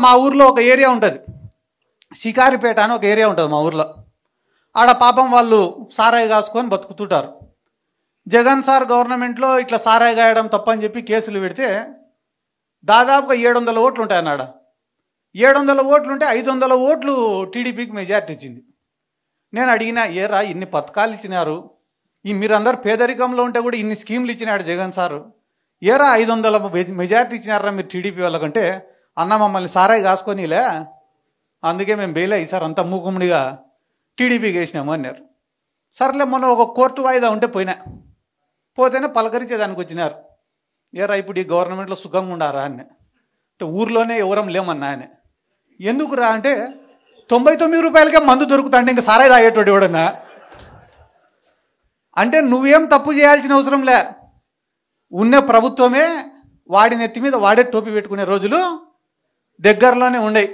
మా ఊర్లో ఒక ఏరియా ఉంటుంది, షికారిపేట అని ఒక ఏరియా ఉంటుంది మా ఊర్లో. ఆడ పాపం వాళ్ళు సారాయి కాసుకొని బతుకుతుంటారు. జగన్ సార్ గవర్నమెంట్లో ఇట్లా సారాయి గాయడం తప్పని చెప్పి కేసులు పెడితే దాదాపుగా 700 ఓట్లు ఉంటాయి అన్నాడ. 700 ఓట్లు ఉంటే 500 ఓట్లు టీడీపీకి మెజార్టీ వచ్చింది. నేను అడిగినా, ఏరా ఇన్ని పథకాలు ఇచ్చినారు, ఈ మీరందరూ పేదరికంలో ఉంటే కూడా ఇన్ని స్కీమ్లు ఇచ్చినాడు జగన్ సారు, ఏరా 500 మెజార్టీ ఇచ్చినారా మీరు టీడీపీ వాళ్ళకంటే, అన్న మమ్మల్ని సారాయి కాసుకొనిలే, అందుకే మేము బెయిల్ ఈసారి అంతా మూకుమ్మడిగా టీడీపీకి వేసినాము అన్నారు. సర్లే మొన్న ఒక కోర్టు వాయిదా ఉంటే పోతేనే పలకరించేదానికి వచ్చినారు. ఏరా ఇప్పుడు ఈ గవర్నమెంట్లో సుఖంగా ఉండారా అని. అంటే ఊర్లోనే ఎవరం లేమన్నా ఆయన. ఎందుకురా అంటే 99 రూపాయలకే మందు దొరుకుతాంటే ఇంకా సారాయి తాగేటోడు ఎవడన్నా. అంటే నువ్వేం తప్పు చేయాల్సిన అవసరం లే, ఉన్న ప్రభుత్వమే వాడి నెత్తి మీద వాడే టోపీ పెట్టుకునే రోజులు దగ్గరలోనే ఉండేవి.